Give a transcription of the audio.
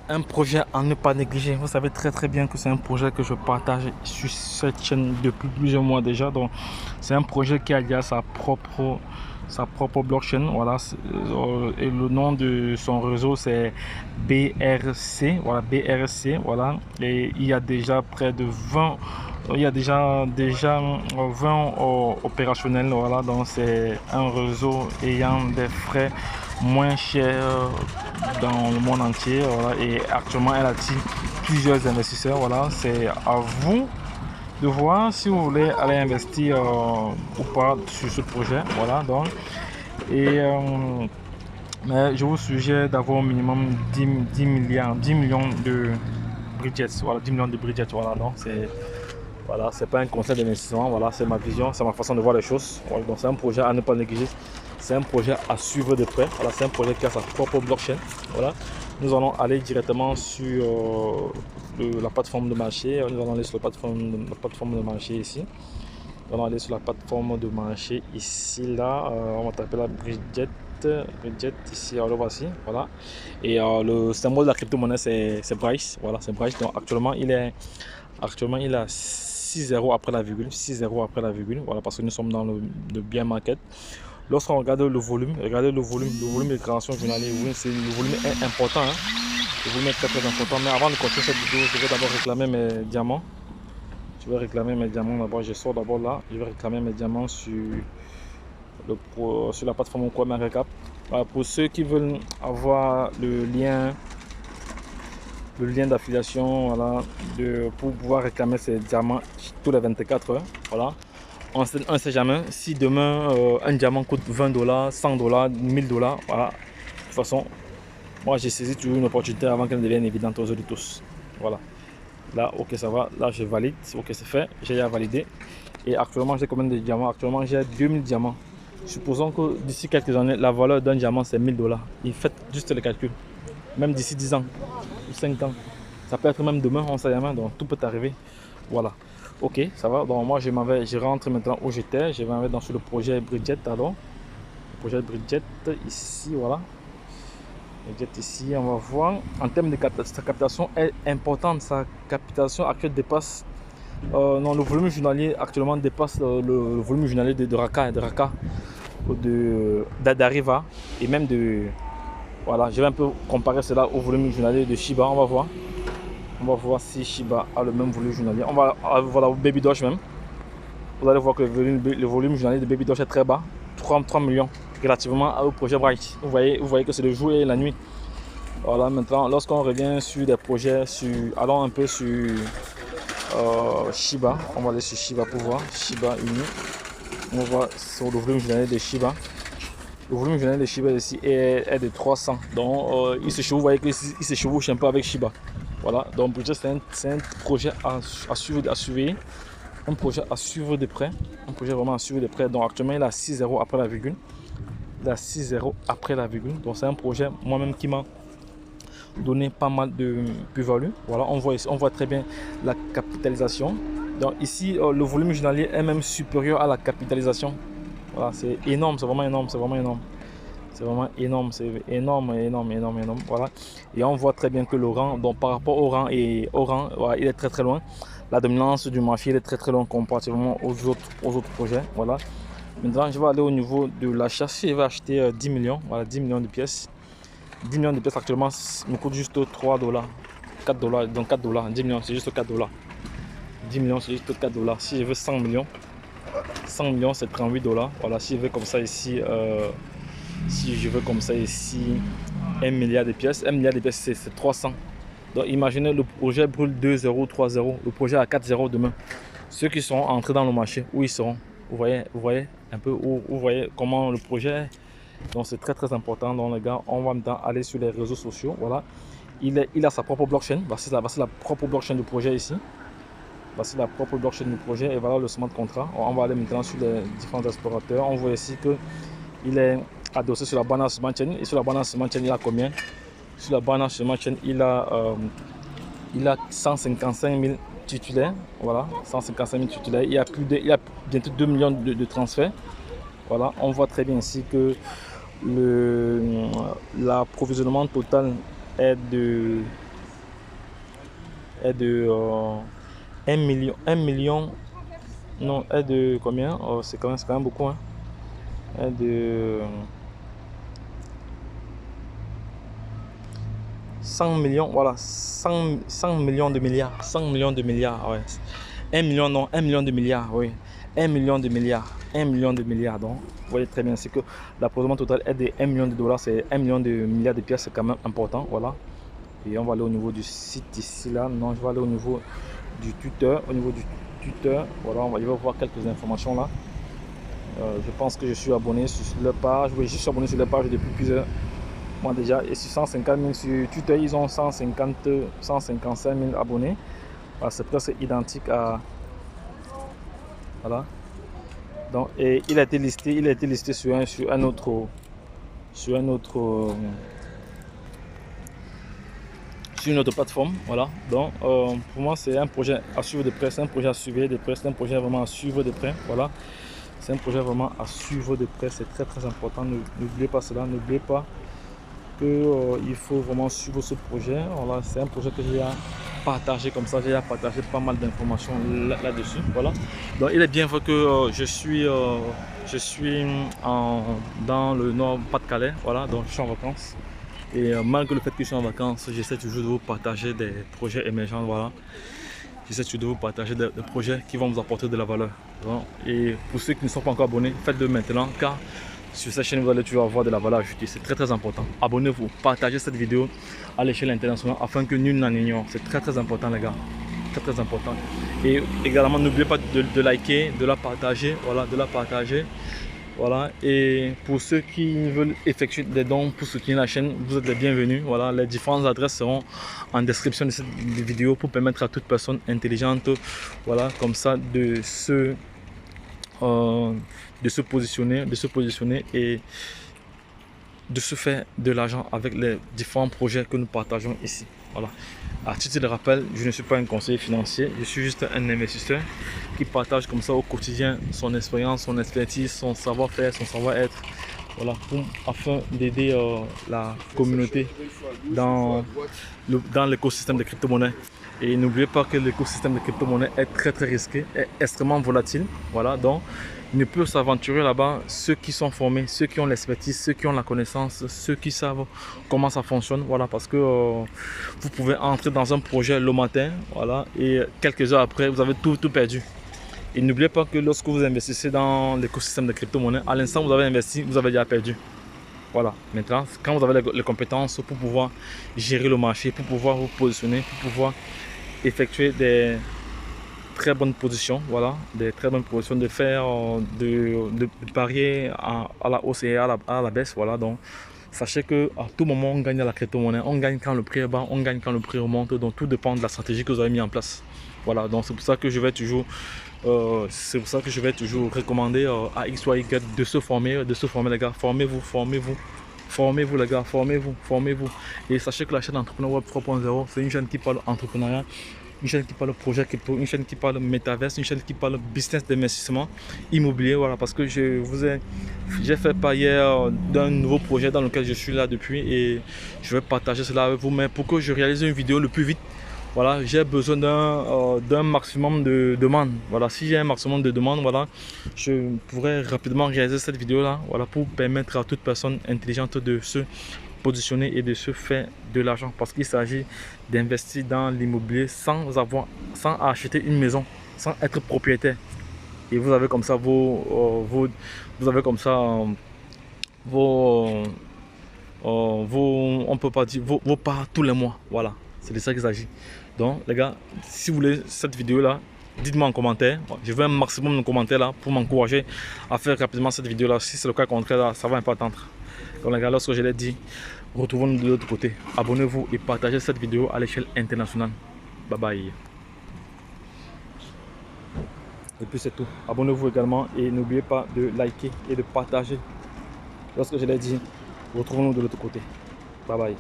Un projet à ne pas négliger. Vous savez très bien que c'est un projet que je partage sur cette chaîne depuis plusieurs mois déjà. Donc c'est un projet qui a déjà sa propre blockchain. Voilà, et le nom de son réseau c'est BRC. Voilà, BRC. Voilà, et il y a déjà près de 20. Il y a déjà 20 opérationnels. Voilà, donc c'est un réseau ayant des frais moins chers dans le monde entier. Voilà, et actuellement elle attire plusieurs investisseurs. Voilà, c'est à vous de voir si vous voulez aller investir ou pas sur ce projet. Voilà, donc et mais je vous suggère d'avoir au minimum 10 millions de bridgets. Voilà, 10 millions de bridgets. Voilà, donc c'est pas un conseil d'investissement. Voilà, c'est ma vision, c'est ma façon de voir les choses. Voilà, donc c'est un projet à ne pas négliger. C'est un projet à suivre de près. Voilà, c'est un projet qui a sa propre blockchain. Voilà, nous allons aller directement sur la plateforme de marché. Nous allons aller sur la plateforme de marché ici. Nous allons aller sur la plateforme de marché ici, là. On va taper la Bridget ici, alors le voici. Voilà. Et le symbole de la crypto-monnaie, c'est Bryce. Voilà, c'est Bryce. Donc actuellement, il est à 6,0 après la virgule. 6,0 après la virgule. Voilà, parce que nous sommes dans le bear market. Lorsqu'on regarde le volume, regardez le volume de création journalière. Le volume est important. Hein. Le volume est très important. Mais avant de continuer cette vidéo, je vais d'abord réclamer mes diamants. Je vais réclamer mes diamants d'abord. Je sors d'abord là. Je vais réclamer mes diamants sur la plateforme CoinMarketCap. Voilà, pour ceux qui veulent avoir le lien d'affiliation, voilà, pour pouvoir réclamer ces diamants tous les 24 heures. Voilà. On ne sait jamais si demain un diamant coûte 20 $, 100 $, 1000 $. Voilà. De toute façon, moi j'ai saisi toujours une opportunité avant qu'elle ne devienne évidente aux yeux de tous. Voilà. Là, ok, ça va. Là, je valide. Ok, c'est fait. J'ai déjà validé. Et actuellement, j'ai combien de diamants? Actuellement, j'ai 2000 diamants. Supposons que d'ici quelques années, la valeur d'un diamant, c'est 1000 $. Et faites juste le calcul. Même d'ici 10 ans ou 5 ans. Ça peut être même demain, on sait jamais. Donc, tout peut arriver. Voilà. Ok, ça va. Donc, moi, je rentre maintenant où j'étais. Je vais aller dans sur le projet Bridget. Alors, le projet Bridget, ici, voilà. Ici, on va voir. En termes de sa captation est importante. Sa captation actuelle dépasse. Non, le volume journalier actuellement dépasse le volume journalier de Raka, d'Ariva et même de. Voilà, je vais un peu comparer cela au volume journalier de Shiba. On va voir. On va voir si Shiba a le même volume journalier. On va voilà au Baby Doge même. Vous allez voir que le volume journalier de Baby Doge est très bas. 3 millions relativement au projet Bright. Vous voyez que c'est le jour et la nuit. Voilà, maintenant, lorsqu'on revient sur des projets, allons un peu sur Shiba. On va aller sur Shiba pour voir. Shiba Inu. On va voir sur le volume journalier de Shiba. Le volume journalier de Shiba ici est de 300. Donc, vous voyez qu'il se chevauche un peu avec Shiba. Voilà, donc c'est un projet à suivre. Un projet à suivre de près. Un projet vraiment à suivre de près. Donc, actuellement, il est à 6,0 après la virgule. Il est à 6,0 après la virgule. Donc, c'est un projet moi-même qui m'a donné pas mal de plus-value. Voilà, on voit très bien la capitalisation. Donc ici, le volume journalier est même supérieur à la capitalisation. Voilà, c'est énorme, c'est vraiment énorme, c'est vraiment énorme. C'est vraiment énorme, c'est énorme. Voilà. Et on voit très bien que le rang, donc par rapport au rang, voilà, il est très loin. La dominance du marché, il est très loin comparativement aux autres projets. Voilà. Maintenant, je vais aller au niveau de l'achat. Si je vais acheter 10 millions, voilà, 10 millions de pièces. 10 millions de pièces actuellement me coûte juste 3 $, 4 $, donc 4 $. 10 millions, c'est juste 4 $. 10 millions, c'est juste 4 $. Si je veux 100 millions, 100 millions, c'est 38 $. Voilà, si je veux comme ça ici, 1 milliard de pièces, 1 milliard de pièces, c'est 300. Donc imaginez le projet brûle 2 0, 3 0, le projet à 4 0 demain. Ceux qui seront entrés dans le marché, où ils seront? Vous voyez un peu où vous voyez comment le projet est. Donc c'est très important. Donc les gars, on va maintenant aller sur les réseaux sociaux. Voilà, il a sa propre blockchain. Voici la propre blockchain du projet ici. Voici la propre blockchain du projet et voilà le smart contract. On va aller maintenant sur les différents explorateurs. On voit ici que il est adossé sur la Binance Smart Chain. Et sur la Binance Smart Chain, il a combien? Sur la Binance Smart Chain, il a 155 000 titulaires. Voilà, 155 000 titulaires. Il y a bientôt 2 millions de transferts. Voilà, on voit très bien ici que l'approvisionnement total est de 1 million, non, est de combien? Oh, c'est quand même beaucoup, hein. Est de 100 millions, voilà, 100 millions de milliards, 100 millions de milliards, ouais. 1 million, non, 1 million de milliards, oui. 1 million de milliards, 1 million de milliards. Donc, vous voyez très bien, c'est que l'approvisionnement total est de 1 million de dollars, c'est 1 million de milliards de pièces, c'est quand même important, voilà. Et on va aller au niveau du site ici, là. Non, je vais aller au niveau du tuteur, voilà, je vais voir quelques informations là. Je pense que je suis abonné sur leur page, oui, je suis abonné sur leur page depuis plusieurs mois déjà. Et sur 150 000 sur Twitter, ils ont 155 000 abonnés. Voilà, c'est presque identique à... Voilà. Donc, et il a été listé sur une autre plateforme. Voilà. Donc, pour moi, c'est un projet à suivre de près, c'est un projet à suivre de près, c'est un projet vraiment à suivre de près. Voilà. C'est un projet vraiment à suivre de près, c'est très très important. N'oubliez pas cela, n'oubliez pas que il faut vraiment suivre ce projet. Voilà, c'est un projet que j'ai partagé comme ça, j'ai partagé pas mal d'informations là-dessus. Voilà. Donc il est bien vrai que je suis dans le nord Pas-de-Calais. Voilà, donc je suis en vacances. Et malgré le fait que je suis en vacances, j'essaie toujours de vous partager des projets émergents. Voilà. J'essaie toujours de vous partager des projets qui vont vous apporter de la valeur. Et pour ceux qui ne sont pas encore abonnés, faites-le maintenant, car sur cette chaîne, vous allez toujours avoir de la valeur ajoutée. C'est très très important. Abonnez-vous, partagez cette vidéo à l'échelle internationale afin que nul n'en ignore. C'est très très important, les gars. Très très important. Et également, n'oubliez pas de liker, de la partager. Voilà, de la partager. Voilà. Et pour ceux qui veulent effectuer des dons pour soutenir la chaîne, vous êtes les bienvenus. Voilà, les différentes adresses seront en description de cette vidéo pour permettre à toute personne intelligente, voilà, comme ça, de se positionner et de se faire de l'argent avec les différents projets que nous partageons ici. Voilà. À titre de rappel, je ne suis pas un conseiller financier, je suis juste un investisseur qui partage comme ça au quotidien son expérience, son expertise, son savoir-faire, son savoir-être. Voilà, afin d'aider la communauté dans l'écosystème des crypto-monnaies. Et n'oubliez pas que l'écosystème des crypto-monnaies est très très risqué, est extrêmement volatile. Voilà, donc il ne peut s'aventurer là-bas ceux qui sont formés, ceux qui ont l'expertise, ceux qui ont la connaissance, ceux qui savent comment ça fonctionne. Voilà, parce que vous pouvez entrer dans un projet le matin, voilà, et quelques heures après, vous avez tout perdu. Et n'oubliez pas que lorsque vous investissez dans l'écosystème des crypto-monnaies, à l'instant où vous avez investi, vous avez déjà perdu. Voilà, maintenant, quand vous avez les compétences pour pouvoir gérer le marché, pour pouvoir vous positionner, pour pouvoir effectuer des très bonnes positions, voilà, des très bonnes positions de faire, de parier à la hausse et à la baisse, voilà. Donc, sachez que à tout moment, on gagne à la crypto-monnaie, on gagne quand le prix est bas, on gagne quand le prix remonte, donc tout dépend de la stratégie que vous avez mis en place. Voilà, donc c'est pour ça que je vais toujours recommander à X, Y, Z de se former les gars. Formez-vous les gars, formez-vous. Et sachez que la chaîne Entrepreneur Web 3.0, c'est une chaîne qui parle entrepreneuriat, une chaîne qui parle projet crypto, une chaîne qui parle métaverse, une chaîne qui parle business d'investissement immobilier. Voilà, parce que j'ai fait part hier d'un nouveau projet dans lequel je suis là depuis et je vais partager cela avec vous. Mais pour que je réalise une vidéo le plus vite, voilà, j'ai besoin d'un maximum de demandes. Voilà, si j'ai un maximum de demandes, voilà, je pourrais rapidement réaliser cette vidéo là, voilà, pour permettre à toute personne intelligente de se positionner et de se faire de l'argent, parce qu'il s'agit d'investir dans l'immobilier sans acheter une maison, sans être propriétaire. Et vous avez comme ça vos parts tous les mois. Voilà, c'est de ça qu'il s'agit. Donc les gars, si vous voulez cette vidéo là, dites-moi en commentaire. Je veux un maximum de commentaires là pour m'encourager à faire rapidement cette vidéo là. Si c'est le cas contraire là, ça va un peu attendre. Donc les gars, lorsque je l'ai dit, retrouvons-nous de l'autre côté. Abonnez-vous et partagez cette vidéo à l'échelle internationale. Bye bye. Et puis c'est tout. Abonnez-vous également et n'oubliez pas de liker et de partager. Lorsque je l'ai dit, retrouvons-nous de l'autre côté. Bye bye.